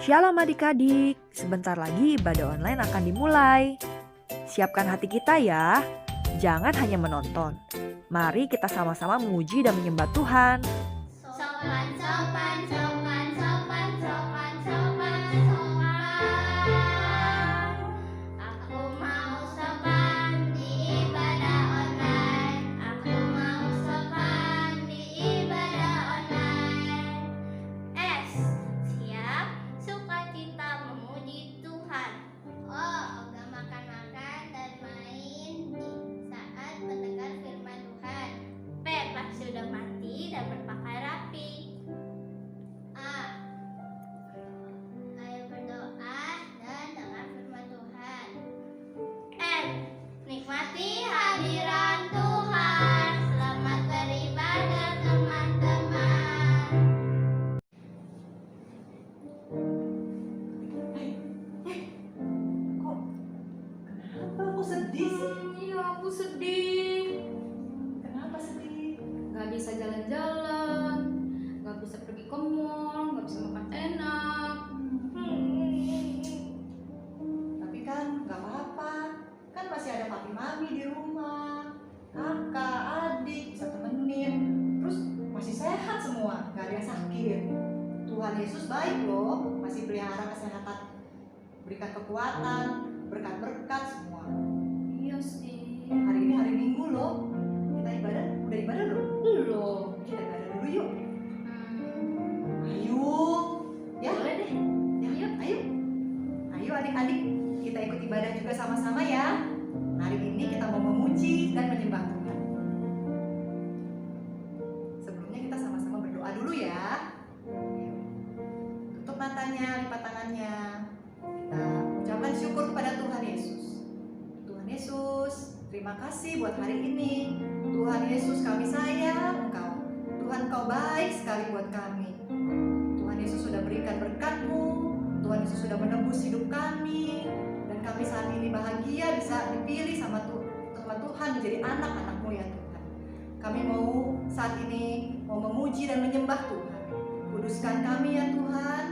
Shalom adik-adik, sebentar lagi ibadah online akan dimulai. Siapkan hati kita ya, jangan hanya menonton. Mari kita sama-sama memuji dan menyembah Tuhan. Sopan, sopan, sopan, sopan, sopan, sopan, sopan. Aku mau sopan di ibadah online. Aku mau sopan di ibadah online. S. Siap, sukacita memuji Tuhan. Oh, gak makan-makan dan main di saat mendengar firman Tuhan. P. Pas sudah mandi dan berpakaian rapi. A. Ayo berdoa dan dengar firman Tuhan. N. Nikmati hadiran Tuhan. Selamat beribadah teman-teman. Kenapa aku sedih sih? Iya, aku sedih. Kenapa sedih? Gak bisa jalan-jalan, gak bisa pergi ke mall, gak bisa makan enak. Tapi kan gak apa-apa. Kan masih ada papi mami di rumah. Kakak, adik bisa temenin. Terus masih sehat semua, gak ada yang sakit. Tuhan Yesus baik loh, masih pelihara kesehatan, berikan kekuatan, berkat-berkat semua. Iya sih. Hari ini hari Minggu loh. Kita ibadah, udah ibadah belum? Belum. Kita ibadah dulu yuk. Hmm, Ayo, ya. Boleh deh. Ya, ayo. Ayo adik-adik, kita ikut ibadah juga sama-sama ya. Hari ini kita mau memuji dan menyembah Tuhan. Sebelumnya kita sama-sama berdoa dulu ya. Tutup matanya, lipat tangannya. Kita ucapkan syukur kepada Tuhan Yesus. Tuhan Yesus, terima kasih buat hari ini. Tuhan Yesus, kami sayang Engkau. Tuhan, Engkau baik sekali buat kami. Tuhan Yesus sudah berikan berkat-Mu. Tuhan Yesus sudah menebus hidup kami. Dan kami saat ini bahagia bisa dipilih sama Tuhan menjadi anak-anak-Mu ya Tuhan. Kami mau saat ini mau memuji dan menyembah Tuhan. Kuduskan kami ya Tuhan,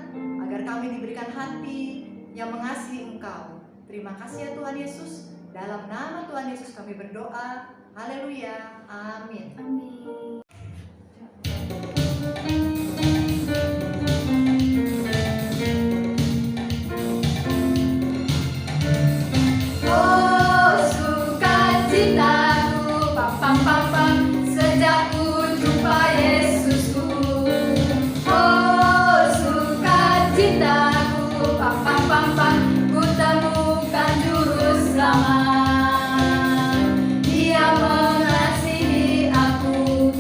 agar kami diberikan hati yang mengasihi Engkau. Terima kasih ya Tuhan Yesus. Dalam nama Tuhan Yesus kami berdoa. Haleluya. Amin. Amin. Oh, sukacitaku, pam pam pam pam, sejak ku jumpa Yesusku. Oh, sukacitaku, pam pam pam pam, ku temukan juru selamat. Dia mengasihi aku,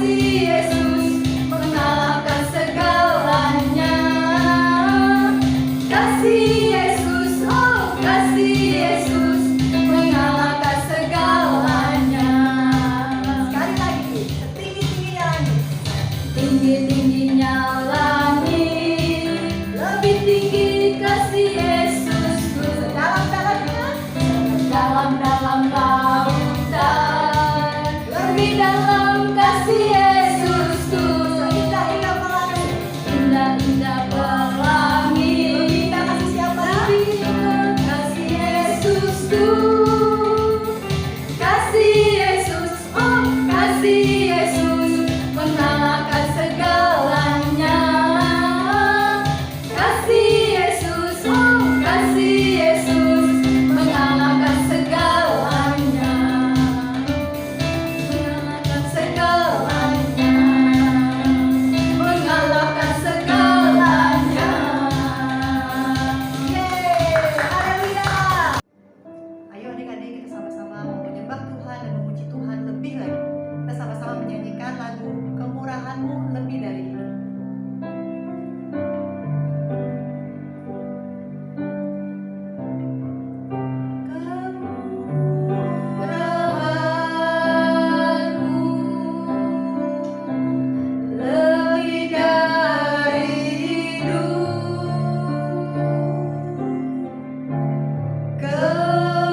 kasih Yesus mengalahkan segalanya. Kasih Yesus, oh kasih Yesus mengalahkan segalanya. Sekali lagi, setinggi-tingginya langit. Tinggi-tingginya langit, lebih tinggi kasih Yesusku. Sedalam-dalamnya, Dalam-dalam lautan, lebih dalam kasih Yesusku. seindah-indah pelangi. Indah-indah pelangi, Kita kasih siapa? kasih Yesusku. Kasih Yesus, oh kasih Yesus mengalahkan segalanya. Kasih Yesus, oh kasih Yesus mengalahkan segalanya. Mengalahkan segalanya. Mengalahkan segalanya. Yeay, haleluya. Ayo adik-adik, kita sama-sama menyembah Tuhan dan memuji Tuhan lebih lagi. Kita sama-sama menyanyikan lagu Kemurahan-Mu Lebih Dari Ini. Lebih dari hidup, kemurahan-Mu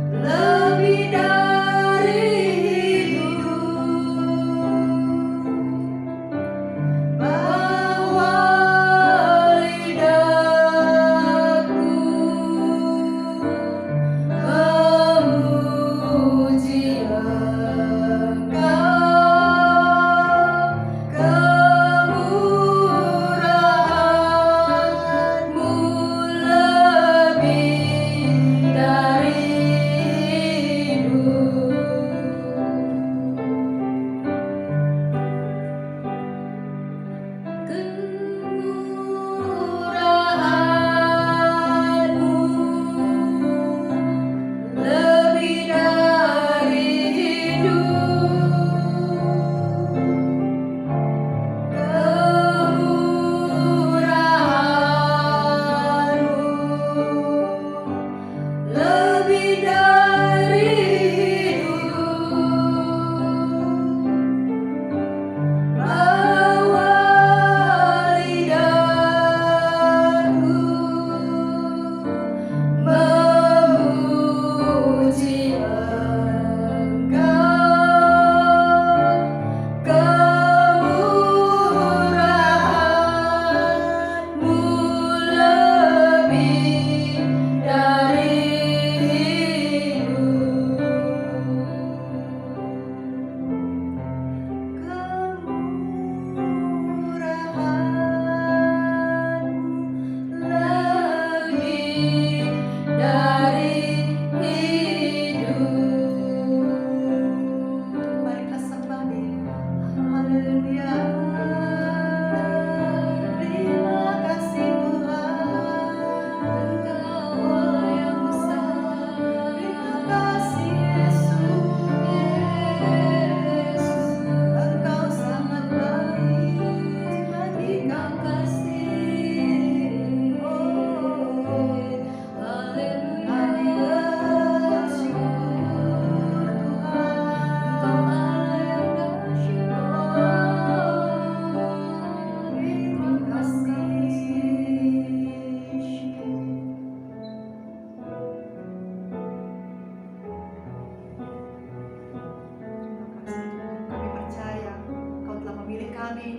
lebih dari hidup, bahwa lidahku memuji Engkau. Kemurahan-Mu lebih dari hidup. Kemurahan-Mu lebih dari hidup. Kemurahan-Mu lebih dari hidup, bahwa lidahku memuji Engkau. Kemurahan-Mu lebih dari hidup. Lebih dari hidup. Mari kita sembah Dia. Haleluya. Terima kasih Tuhan. Engkau yang besar. Terima kasih Yesus. Engkau sangat baik. Terima kasih. Oh, Haleluya. bersyukur Tuhan. Terima Kami percaya Kau telah memilih kami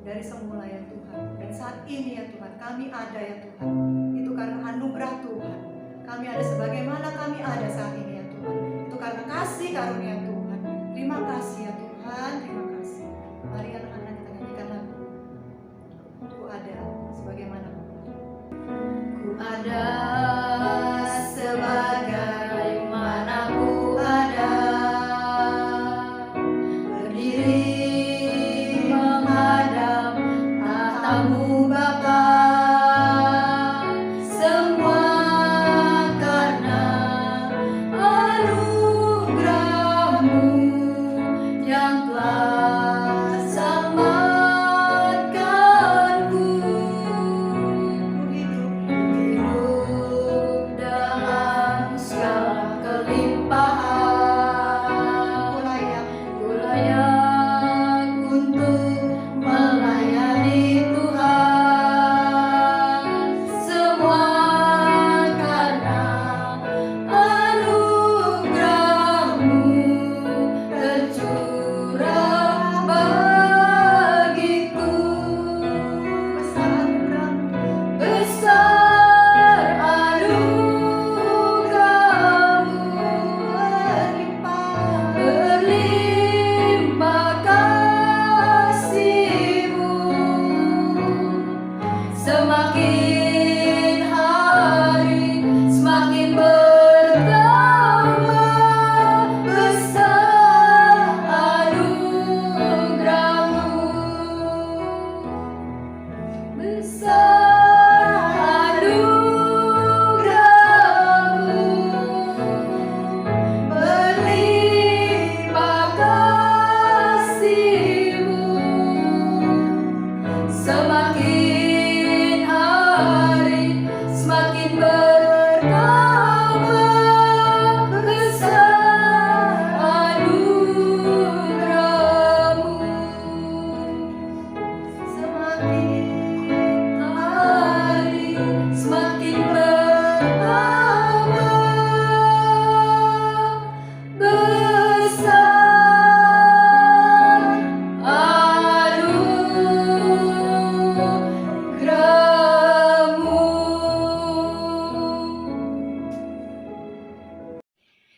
dari semula ya Tuhan. Dan saat ini ya Tuhan, kami ada ya Tuhan. Itu karena anugerah Tuhan. Kami ada sebagaimana kami ada saat ini ya Tuhan. Itu karena kasih karunia Tuhan. Terima kasih ya Tuhan, terima kasih. Mari anak-anak kita nyanyikan lagu. Ku ada sebagaimana Ku ada sebagaimana ku ada, berdiri menghadap tatamu Bapa. Semua karena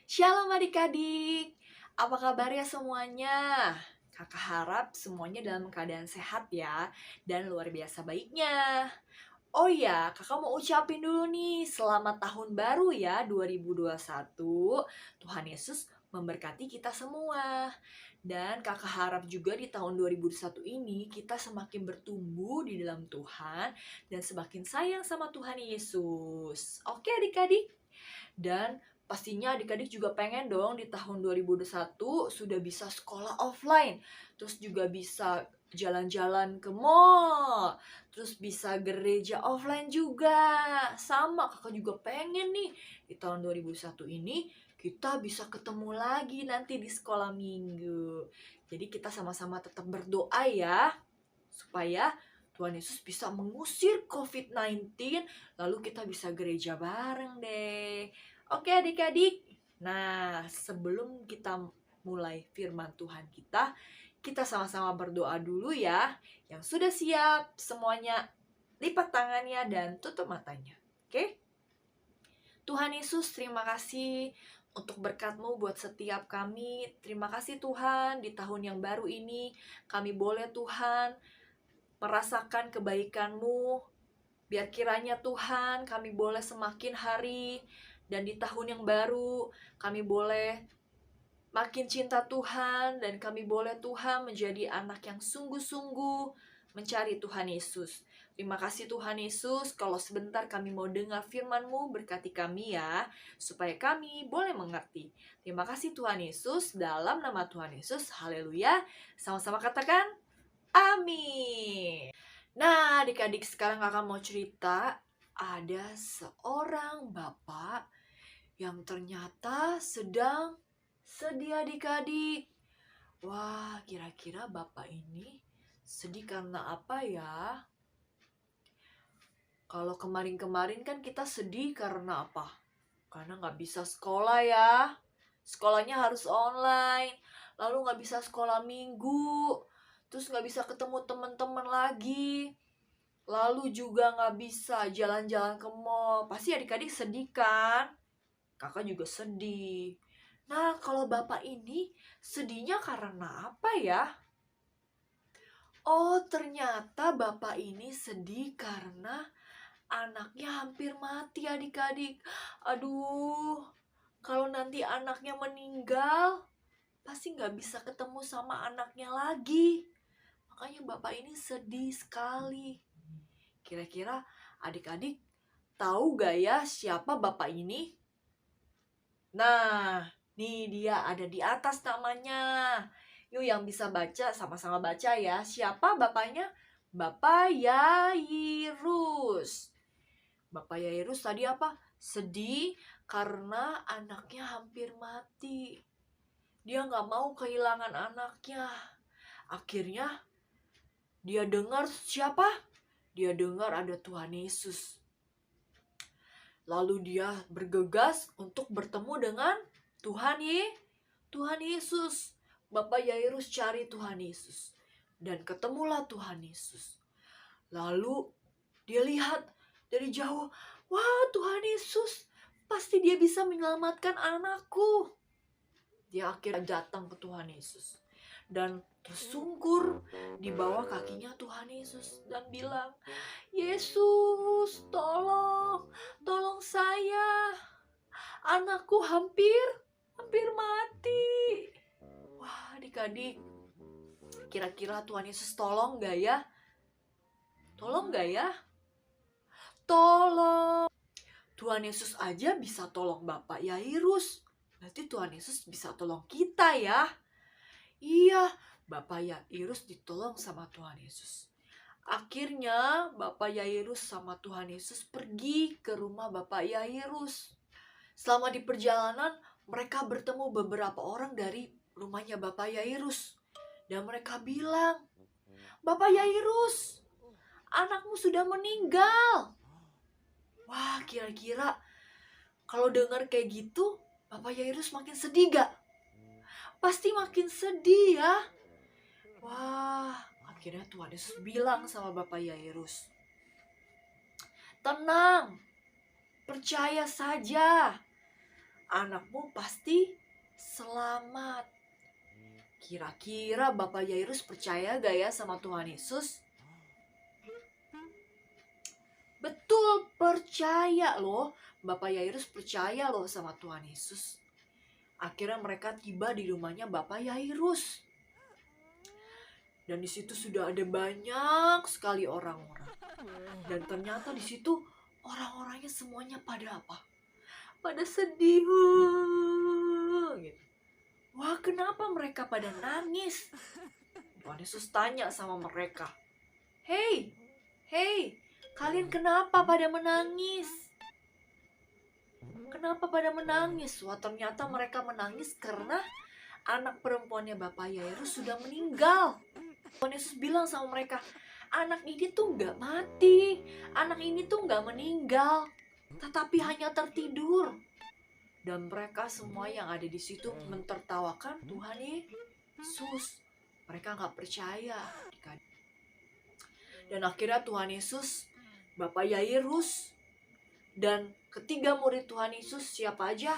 Shalom adik-adik, apa kabarnya semuanya? Kakak harap semuanya dalam keadaan sehat ya, dan luar biasa baiknya. Oh ya, kakak mau ucapin dulu nih, selamat tahun baru ya 2021. Tuhan Yesus memberkati kita semua. Dan kakak harap juga di tahun 2021 ini kita semakin bertumbuh di dalam Tuhan dan semakin sayang sama Tuhan Yesus. Oke adik-adik? Dan pastinya adik-adik juga pengen dong di tahun 2021 sudah bisa sekolah offline. Terus juga bisa jalan-jalan ke mall. Terus bisa gereja offline juga. Sama kakak juga pengen nih di tahun 2021 ini kita bisa ketemu lagi nanti di sekolah minggu. Jadi kita sama-sama tetap berdoa ya. Supaya Tuhan Yesus bisa mengusir COVID-19, lalu kita bisa gereja bareng deh. Oke adik-adik, nah sebelum kita mulai firman Tuhan kita sama-sama berdoa dulu ya. Yang sudah siap, semuanya lipat tangannya dan tutup matanya. Oke? Tuhan Yesus, terima kasih untuk berkat-Mu buat setiap kami. Terima kasih Tuhan, di tahun yang baru ini kami boleh Tuhan merasakan kebaikan-Mu. Biar kiranya Tuhan kami boleh semakin hari dan di tahun yang baru kami boleh makin cinta Tuhan dan kami boleh Tuhan menjadi anak yang sungguh-sungguh mencari Tuhan Yesus. Terima kasih Tuhan Yesus, kalau sebentar kami mau dengar firman-Mu, berkati kami ya, supaya kami boleh mengerti. Terima kasih Tuhan Yesus, dalam nama Tuhan Yesus, haleluya. Sama-sama katakan, amin. Nah, adik-adik sekarang kakak mau cerita, ada seorang bapak yang ternyata sedang sedih adik-adik. Wah, kira-kira bapak ini sedih karena apa ya? Kalau kemarin-kemarin kan kita sedih karena apa? Karena nggak bisa sekolah ya. Sekolahnya harus online, lalu nggak bisa sekolah minggu. Terus nggak bisa ketemu teman-teman lagi. Lalu juga nggak bisa jalan-jalan ke mall. Pasti adik-adik sedih kan? Kakak juga sedih. Nah, kalau bapak ini sedihnya karena apa ya? Oh, ternyata bapak ini sedih karena anaknya hampir mati adik-adik. Aduh, kalau nanti anaknya meninggal, pasti nggak bisa ketemu sama anaknya lagi. Makanya bapak ini sedih sekali. Kira-kira adik-adik tahu gak ya siapa bapak ini? Nah, nih dia ada di atas namanya. Yuk yang bisa baca, sama-sama baca ya. Siapa bapaknya? Bapak Yairus. Bapak Yairus tadi apa? Sedih karena anaknya hampir mati. Dia gak mau kehilangan anaknya. Akhirnya dia dengar siapa? Dia dengar ada Tuhan Yesus. Lalu dia bergegas untuk bertemu dengan Tuhan Yesus. Bapak Yairus cari Tuhan Yesus. Dan ketemulah Tuhan Yesus. Lalu dia lihat dari jauh, wah Tuhan Yesus, pasti dia bisa menyelamatkan anakku. Dia akhirnya datang ke Tuhan Yesus. Dan tersungkur di bawah kakinya Tuhan Yesus dan bilang, Yesus, tolong saya. Anakku hampir mati. Wah, adik-adik, kira-kira Tuhan Yesus tolong gak ya? Tolong gak ya? Tolong. Tuhan Yesus aja bisa tolong Bapak Yairus. Berarti Tuhan Yesus bisa tolong kita ya. Iya, Bapak Yairus ditolong sama Tuhan Yesus. Akhirnya Bapak Yairus sama Tuhan Yesus pergi ke rumah Bapak Yairus. Selama di perjalanan mereka bertemu beberapa orang dari rumahnya Bapak Yairus. Dan mereka bilang, Bapak Yairus, anakmu sudah meninggal. Wah, kira-kira kalau dengar kayak gitu, Bapak Yairus makin sedih gak? Pasti makin sedih ya. Wah, akhirnya Tuhan Yesus bilang sama Bapak Yairus, tenang, percaya saja. anakmu pasti selamat. Kira-kira Bapak Yairus percaya gak ya sama Tuhan Yesus? Betul, percaya loh. Bapak Yairus percaya loh sama Tuhan Yesus. Akhirnya mereka tiba di rumahnya Bapak Yairus. Dan di situ sudah ada banyak sekali orang-orang. Dan ternyata di situ orang-orangnya semuanya pada apa? Pada sedih. Gitu. Wah, kenapa mereka pada nangis? Tuhan Yesus tanya sama mereka. Hei, kalian kenapa pada menangis? Kenapa pada menangis? Wah, ternyata mereka menangis karena anak perempuannya Bapak Yairus sudah meninggal. Tuhan Yesus bilang sama mereka, anak ini tuh gak mati, anak ini tuh gak meninggal, tetapi hanya tertidur. Dan mereka semua yang ada di situ mentertawakan Tuhan Yesus. Mereka gak percaya. Dan akhirnya Tuhan Yesus, Bapak Yairus, dan ketiga murid Tuhan Yesus siapa aja?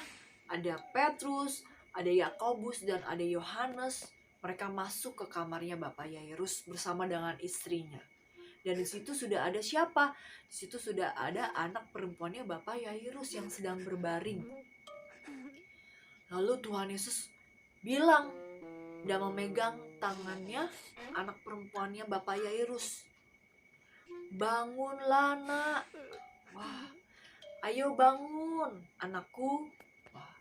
Ada Petrus, ada Yakobus, dan ada Yohanes. Mereka masuk ke kamarnya Bapak Yairus bersama dengan istrinya. Dan di situ sudah ada siapa? Di situ sudah ada anak perempuannya Bapak Yairus yang sedang berbaring. Lalu Tuhan Yesus bilang dan memegang tangannya anak perempuannya Bapak Yairus. Bangunlah nak. Wah, ayo bangun anakku. Wah,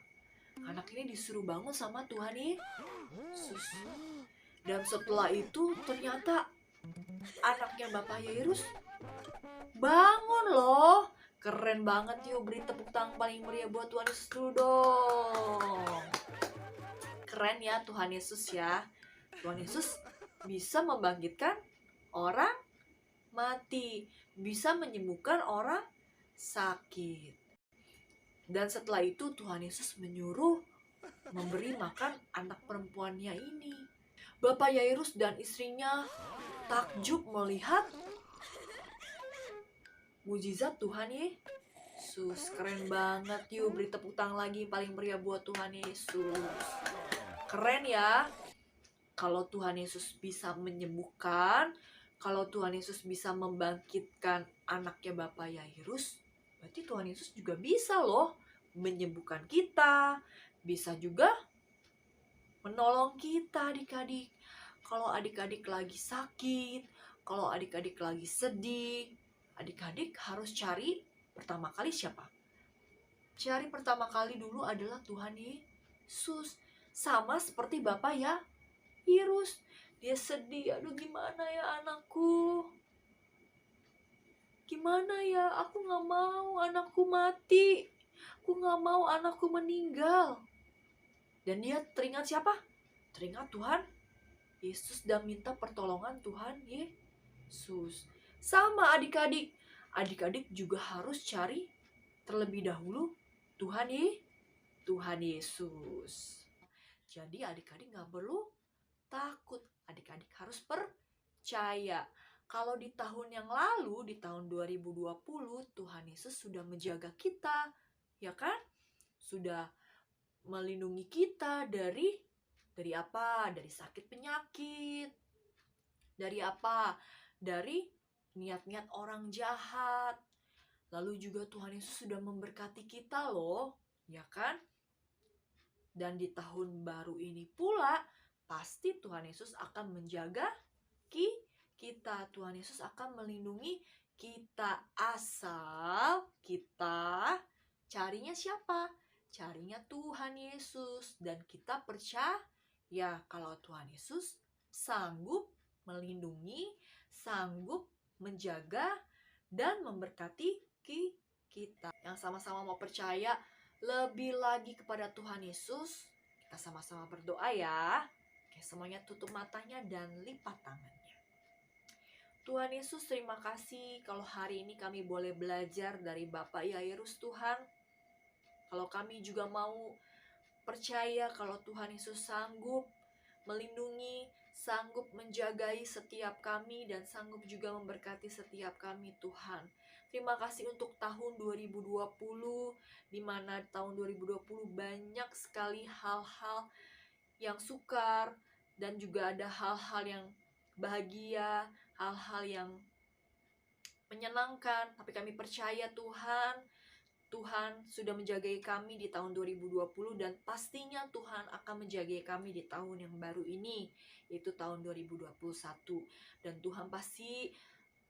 anak ini disuruh bangun sama Tuhan Yesus. Dan setelah itu ternyata anaknya Bapak Yairus bangun loh. Keren banget, yuk beri tepuk tangan paling meriah buat Tuhan Yesus dulu dong. Keren ya Tuhan Yesus ya. Tuhan Yesus bisa membangkitkan orang mati, bisa menyembuhkan orang sakit. Dan setelah itu Tuhan Yesus menyuruh memberi makan anak perempuannya ini. Bapak Yairus dan istrinya takjub melihat mujizat Tuhan Yesus. Keren banget, yuk beri tepuk tangan lagi paling meriah buat Tuhan Yesus. Keren ya. Kalau Tuhan Yesus bisa menyembuhkan, kalau Tuhan Yesus bisa membangkitkan anaknya Bapak Yairus, berarti Tuhan Yesus juga bisa loh menyembuhkan kita, bisa juga menolong kita adik-adik. Kalau adik-adik lagi sakit, kalau adik-adik lagi sedih, adik-adik harus cari pertama kali siapa? Cari pertama kali dulu adalah Tuhan Yesus. Sama seperti Bapak Yairus. Dia sedih, aduh gimana ya anakku? Gimana ya, aku gak mau anakku mati. Aku gak mau anakku meninggal. Dan dia teringat siapa? Teringat Tuhan Yesus dan minta pertolongan Tuhan Yesus. Sama adik-adik. Adik-adik juga harus cari terlebih dahulu Tuhan Yesus. Jadi adik-adik gak perlu takut. Adik-adik harus percaya. Kalau di tahun yang lalu, di tahun 2020, Tuhan Yesus sudah menjaga kita. Ya kan? Sudah melindungi kita dari apa? Dari sakit penyakit. Dari apa? Dari niat-niat orang jahat. Lalu juga Tuhan Yesus sudah memberkati kita loh, ya kan? Dan di tahun baru ini pula, pasti Tuhan Yesus akan menjaga kita. Tuhan Yesus akan melindungi kita asal kita carinya siapa? Carinya Tuhan Yesus. Dan kita percaya kalau Tuhan Yesus sanggup melindungi, sanggup menjaga, dan memberkati kita. Yang sama-sama mau percaya lebih lagi kepada Tuhan Yesus, kita sama-sama berdoa ya. Oke, semuanya tutup matanya dan lipat tangannya. Tuhan Yesus, terima kasih kalau hari ini kami boleh belajar dari Bapak Yairus Tuhan. Kalau kami juga mau percaya kalau Tuhan Yesus sanggup melindungi, sanggup menjagai setiap kami, dan sanggup juga memberkati setiap kami Tuhan. Terima kasih untuk tahun 2020, di mana tahun 2020 banyak sekali hal-hal yang sukar, dan juga ada hal-hal yang bahagia, hal-hal yang menyenangkan. Tapi kami percaya Tuhan sudah menjagai kami di tahun 2020, dan pastinya Tuhan akan menjagai kami di tahun yang baru ini, yaitu tahun 2021. Dan Tuhan pasti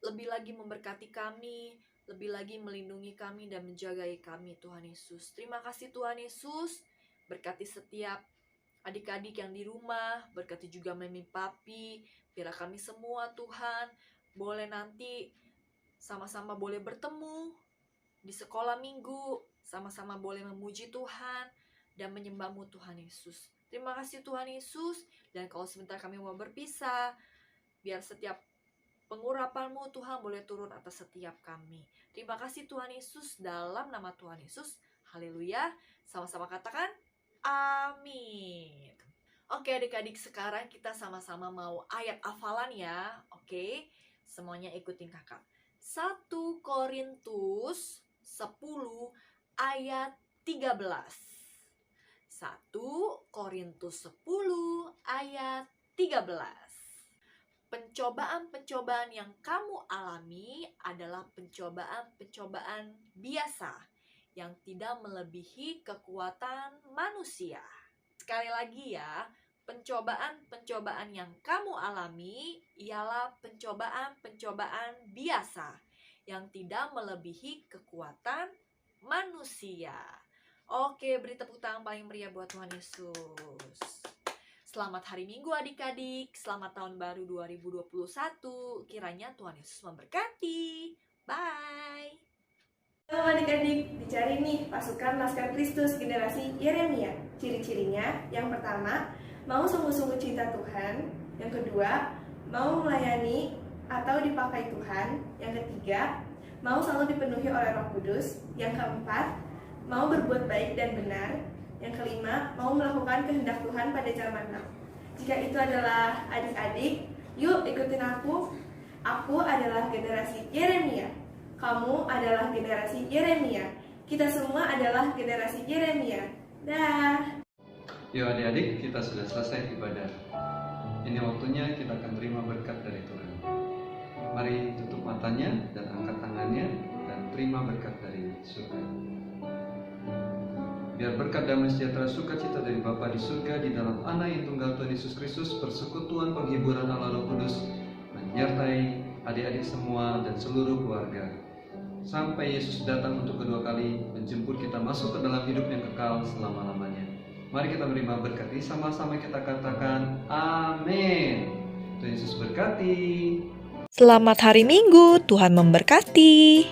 lebih lagi memberkati kami, lebih lagi melindungi kami dan menjagai kami, Tuhan Yesus. Terima kasih Tuhan Yesus, berkati setiap adik-adik yang di rumah, berkati juga Mami Papi, biar kami semua Tuhan boleh nanti sama-sama boleh bertemu di sekolah minggu, sama-sama boleh memuji Tuhan dan menyembah-Mu Tuhan Yesus. Terima kasih Tuhan Yesus, dan kalau sebentar kami mau berpisah, biar setiap pengurapan-Mu Tuhan boleh turun atas setiap kami. Terima kasih Tuhan Yesus, dalam nama Tuhan Yesus. Haleluya. Sama-sama katakan amin. Oke adik-adik, sekarang kita sama-sama mau ayat hafalan ya. Oke, semuanya ikutin kakak. 1 Korintus 10 ayat 13. 1 Korintus 10 ayat 13. Pencobaan-pencobaan yang kamu alami adalah pencobaan-pencobaan biasa yang tidak melebihi kekuatan manusia. Sekali lagi ya, pencobaan-pencobaan yang kamu alami ialah pencobaan-pencobaan biasa yang tidak melebihi kekuatan manusia. Oke, beri tepuk tangan paling meriah buat Tuhan Yesus. Selamat hari Minggu adik-adik, selamat tahun baru 2021. Kiranya Tuhan Yesus memberkati. Bye. Halo adik-adik, dicari nih pasukan Laskar Kristus generasi Yeremia. Ciri-cirinya, yang pertama, mau sungguh-sungguh cinta Tuhan. Yang kedua, mau melayani atau dipakai Tuhan. Yang ketiga, mau selalu dipenuhi oleh Roh Kudus. Yang keempat, mau berbuat baik dan benar. Yang kelima, mau melakukan kehendak Tuhan pada zaman now. Jika itu adalah adik-adik, yuk ikutin aku. Aku adalah generasi Yeremia. Kamu adalah generasi Yeremia. Kita semua adalah generasi Yeremia. Dah. Yuk adik-adik, kita sudah selesai ibadah. Ini waktunya kita akan terima berkat dari Tuhan. Mari tutup matanya dan angkat tangannya dan terima berkat dari surga. Biar berkat damai sejahtera sukacita dari Bapa di surga di dalam Anak yang tunggal Tuhan Yesus Kristus, persekutuan penghiburan Allah Roh Kudus menyertai adik-adik semua dan seluruh keluarga. Sampai Yesus datang untuk kedua kali menjemput kita masuk ke dalam hidup yang kekal selama-lamanya. Mari kita menerima berkat ini, sama-sama kita katakan amin. Tuhan Yesus berkati. Selamat hari Minggu, Tuhan memberkati.